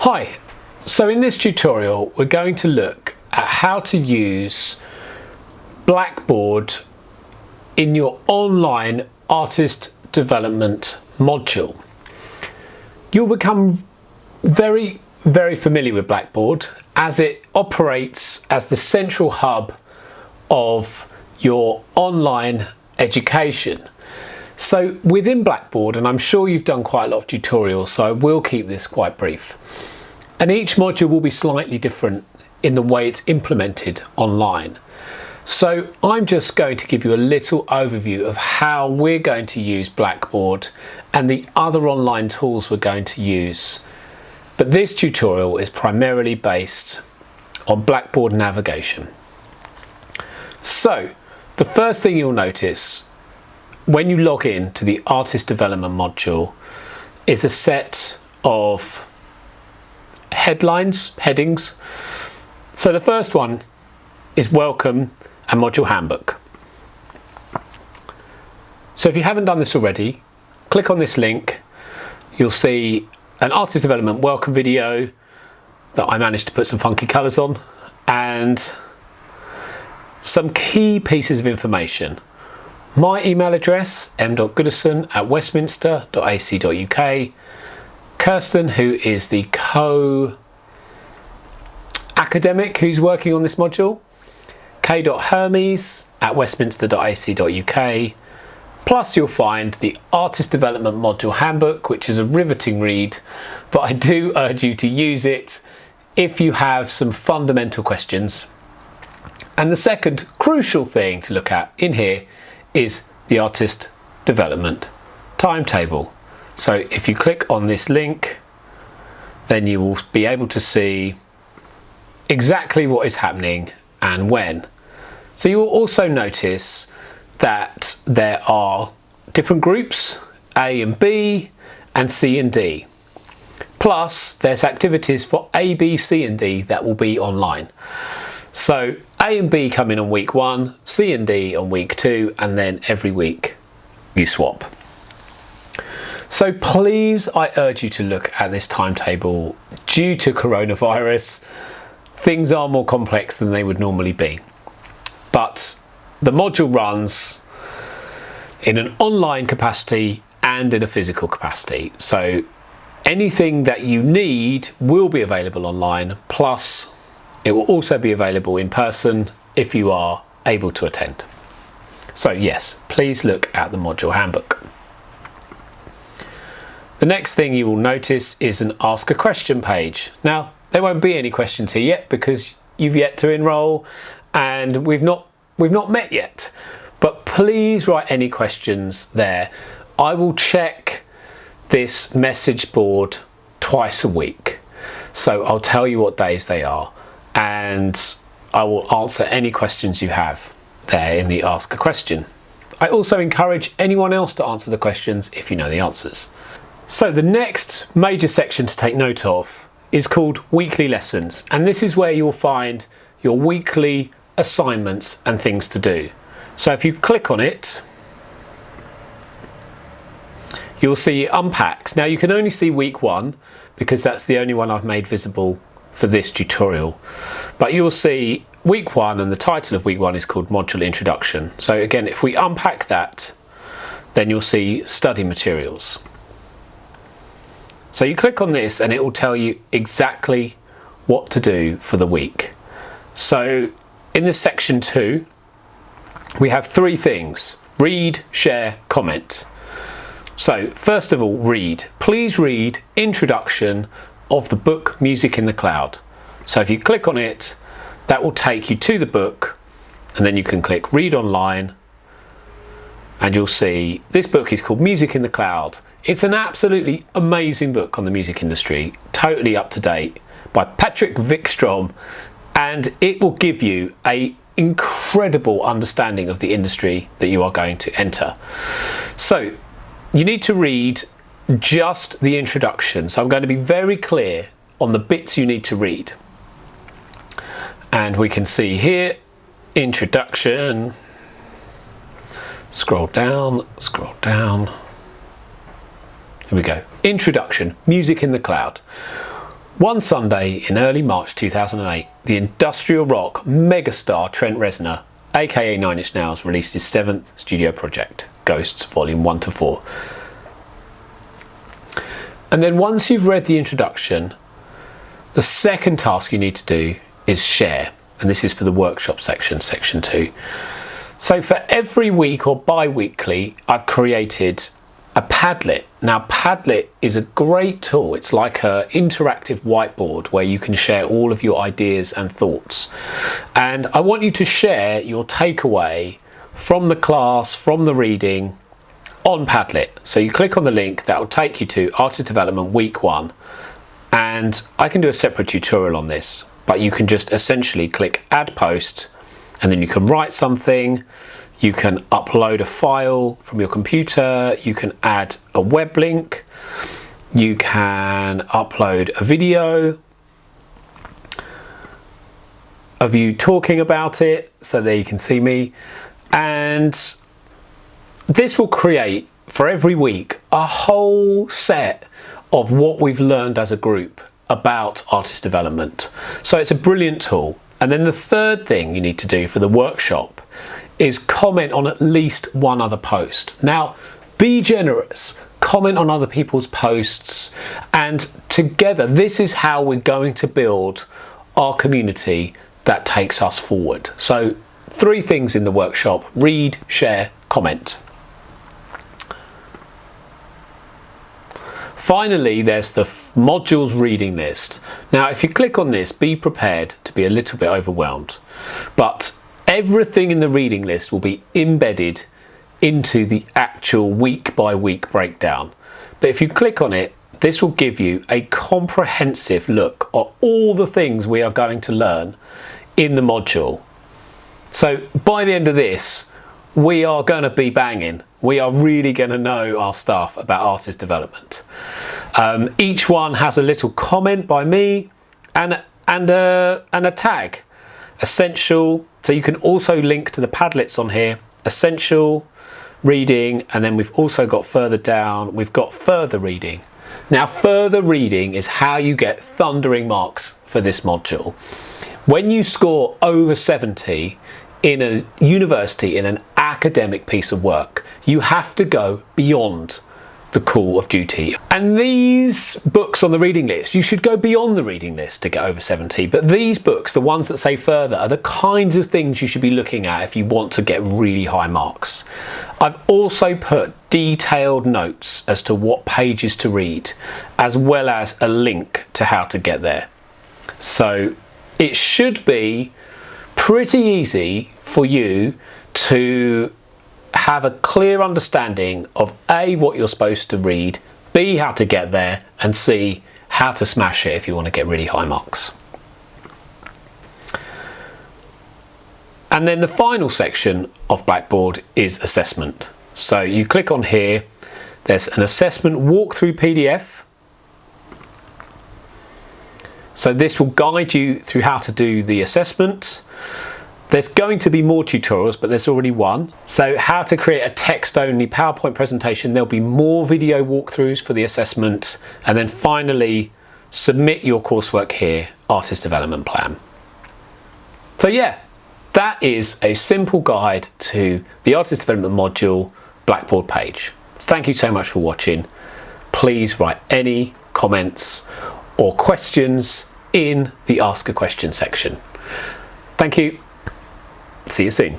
Hi, so in this tutorial we're going to look at how to use Blackboard in your online artist development module. You'll become very familiar with Blackboard as it operates as the central hub of your online education. So within Blackboard, and I'm sure you've done quite a lot of tutorials, so I will keep this quite brief. And each module will be slightly different in the way it's implemented online. So I'm just going to give you a little overview of how we're going to use Blackboard and the other online tools we're going to use. But this tutorial is primarily based on Blackboard navigation. So the first thing you'll notice when you log in to the artist development module is a set of headings. So the first one is welcome and module handbook. So if you haven't done this already, click on this link. You'll see an artist development welcome video that I managed to put some funky colours on and some key pieces of information. My email address, m.goodison@westminster.ac.uk. Kirsten, who is the co-academic who's working on this module, k.hermes@westminster.ac.uk. Plus you'll find the artist development module handbook, which is a riveting read, but I do urge you to use it if you have some fundamental questions. And the second crucial thing to look at in here is the artist development timetable. So if you click on this link, then you will be able to see exactly what is happening and when. So you will also notice that there are different groups, A and B and C and D. Plus there's activities for A, B, C and D that will be online. So A and B come in on week 1, C and D on week 2, and then every week you swap. So please, I urge you to look at this timetable. Due to coronavirus, things are more complex than they would normally be. But the module runs in an online capacity and in a physical capacity. So anything that you need will be available online, plus it will also be available in person if you are able to attend. So yes, please look at the module handbook. The next thing you will notice is an ask a question page. Now, there won't be any questions here yet because you've yet to enroll and we've not met yet. But please write any questions there. I will check this message board twice a week. So I'll tell you what days they are and I will answer any questions you have there in the ask a question. I also encourage anyone else to answer the questions if you know the answers. So the next major section to take note of is called weekly lessons, and this is where you'll find your weekly assignments and things to do. So if you click on it, you'll see it unpacks. Now you can only see week 1 because that's the only one I've made visible for this tutorial, but you'll see week 1 and the title of week 1 is called Module Introduction. So again, if we unpack that, then you'll see study materials. So you click on this and it will tell you exactly what to do for the week. So in this section 2, we have 3 things: read, share, comment. So first of all, read. Please read introduction of the book Music in the Cloud. So if you click on it, that will take you to the book and then you can click read online and you'll see this book is called Music in the Cloud. It's an absolutely amazing book on the music industry, totally up to date, by Patrick Vikstrom, and it will give you an incredible understanding of the industry that you are going to enter. So you need to read just the introduction. So I'm going to be very clear on the bits you need to read. And we can see here, introduction, scroll down. Here we go. Introduction, music in the cloud. One Sunday in early March 2008, the industrial rock megastar Trent Reznor, aka Nine Inch Nails, released his 7th studio project, Ghosts Volume 1 to 4. And then once you've read the introduction, the second task you need to do is share. And this is for the workshop section, section 2. So for every week or bi-weekly, I've created a Padlet. Now Padlet is a great tool. It's like an interactive whiteboard where you can share all of your ideas and thoughts. And I want you to share your takeaway from the class, from the reading on Padlet. So you click on the link that will take you to Artist Development Week 1. And I can do a separate tutorial on this, but you can just essentially click Add Post, and then you can write something. You can upload a file from your computer, you can add a web link, you can upload a video of you talking about it, so there you can see me. And this will create, for every week, a whole set of what we've learned as a group about artist development. So it's a brilliant tool. And then the third thing you need to do for the workshop is comment on at least one other post. Now, be generous, comment on other people's posts, and together, this is how we're going to build our community that takes us forward. So 3 things in the workshop: read, share, comment. Finally, there's the modules reading list. Now, if you click on this, be prepared to be a little bit overwhelmed, but everything in the reading list will be embedded into the actual week by week breakdown. But if you click on it, this will give you a comprehensive look at all the things we are going to learn in the module. So by the end of this, we are going to be banging. We are really going to know our stuff about artist development. Each one has a little comment by me and a tag. Essential. So you can also link to the Padlets on here. Essential, reading, and then we've also got further down, we've got further reading. Now further reading is how you get thundering marks for this module. When you score over 70 in a university, in an academic piece of work, you have to go beyond the call of duty. And these books on the reading list, you should go beyond the reading list to get over 70. But these books, the ones that say further, are the kinds of things you should be looking at if you want to get really high marks. I've also put detailed notes as to what pages to read, as well as a link to how to get there. So it should be pretty easy for you to have a clear understanding of A, what you're supposed to read, B, how to get there, and C, how to smash it if you want to get really high marks. And then the final section of Blackboard is assessment. So you click on here, there's an assessment walkthrough PDF. So this will guide you through how to do the assessment. There's going to be more tutorials, but there's already one. So how to create a text-only PowerPoint presentation. There'll be more video walkthroughs for the assessment. And then finally, submit your coursework here, Artist Development Plan. So yeah, that is a simple guide to the Artist Development Module Blackboard page. Thank you so much for watching. Please write any comments or questions in the Ask a Question section. Thank you. See you soon.